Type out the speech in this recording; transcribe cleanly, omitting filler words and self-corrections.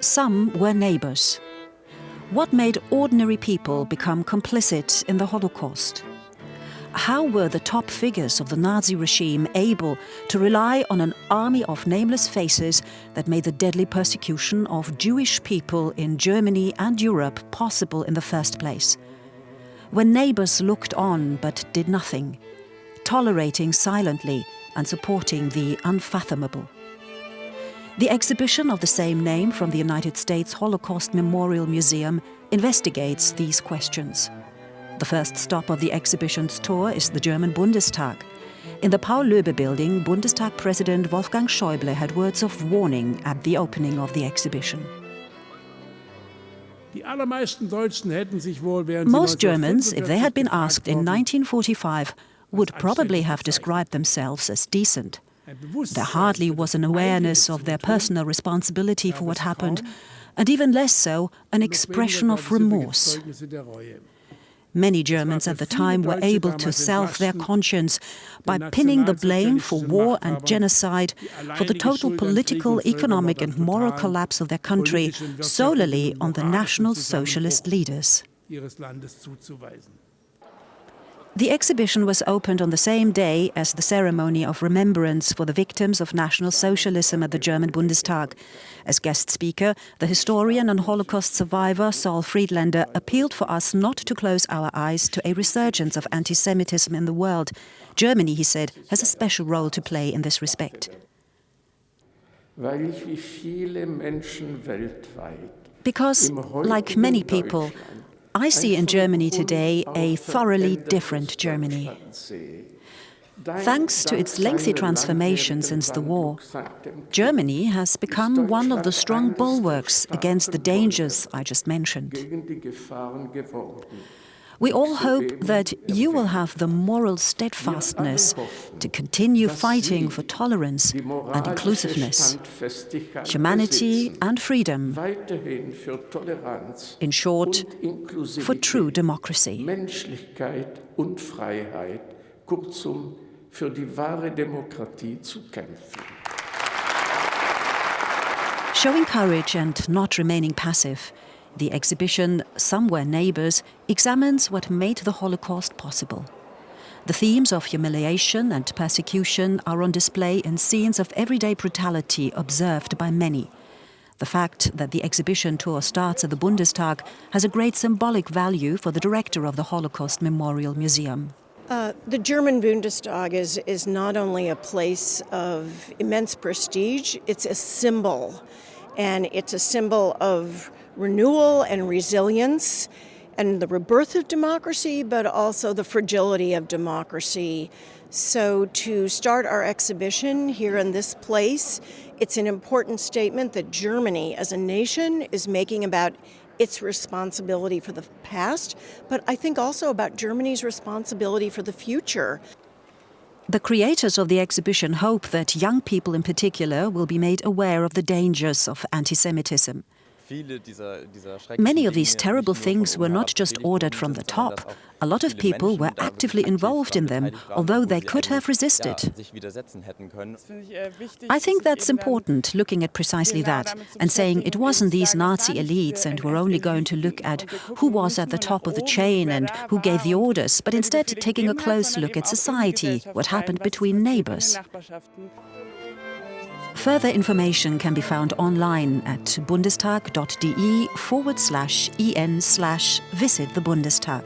some were neighbors. What made ordinary people become complicit in the Holocaust? How were the top figures of the Nazi regime able to rely on an army of nameless faces that made the deadly persecution of Jewish people in Germany and Europe possible in the first place? When neighbors looked on but did nothing, tolerating silently and supporting the unfathomable. The exhibition of the same name from the United States Holocaust Memorial Museum investigates these questions. The first stop of the exhibition's tour is the German Bundestag. In the Paul-Löbe building, Bundestag President Wolfgang Schäuble had words of warning at the opening of the exhibition. Most Germans, if they had been asked in 1945, would probably have described themselves as decent. There hardly was an awareness of their personal responsibility for what happened, and even less so, an expression of remorse. Many Germans at the time were able to salve their conscience by pinning the blame for war and genocide, for the total political, economic and moral collapse of their country solely on the National Socialist leaders. The exhibition was opened on the same day as the ceremony of remembrance for the victims of National Socialism at the German Bundestag. As guest speaker, the historian and Holocaust survivor Saul Friedlander appealed for us not to close our eyes to a resurgence of anti-Semitism in the world. Germany, he said, has a special role to play in this respect. Because, like many people, I see in Germany today a thoroughly different Germany. Thanks to its lengthy transformation since the war, Germany has become one of the strong bulwarks against the dangers I just mentioned. We all hope that you will have the moral steadfastness to continue fighting for tolerance and inclusiveness, humanity and freedom. In short, for true democracy. Showing courage and not remaining passive, the exhibition Some Were Neighbors examines what made the Holocaust possible. The themes of humiliation and persecution are on display in scenes of everyday brutality observed by many. The fact that the exhibition tour starts at the Bundestag has a great symbolic value for the director of the Holocaust Memorial Museum. The German Bundestag is not only a place of immense prestige, it's a symbol. And it's a symbol of renewal and resilience and the rebirth of democracy, but also the fragility of democracy. So to start our exhibition here in this place, it's an important statement that Germany as a nation is making about its responsibility for the past, but I think also about Germany's responsibility for the future. The creators of the exhibition hope that young people in particular will be made aware of the dangers of anti-Semitism. Many of these terrible things were not just ordered from the top. A lot of people were actively involved in them, although they could have resisted. I think that's important, looking at precisely that, and saying it wasn't these Nazi elites and we're only going to look at who was at the top of the chain and who gave the orders, but instead taking a close look at society, what happened between neighbors. Further information can be found online at bundestag.de/en/visit the Bundestag.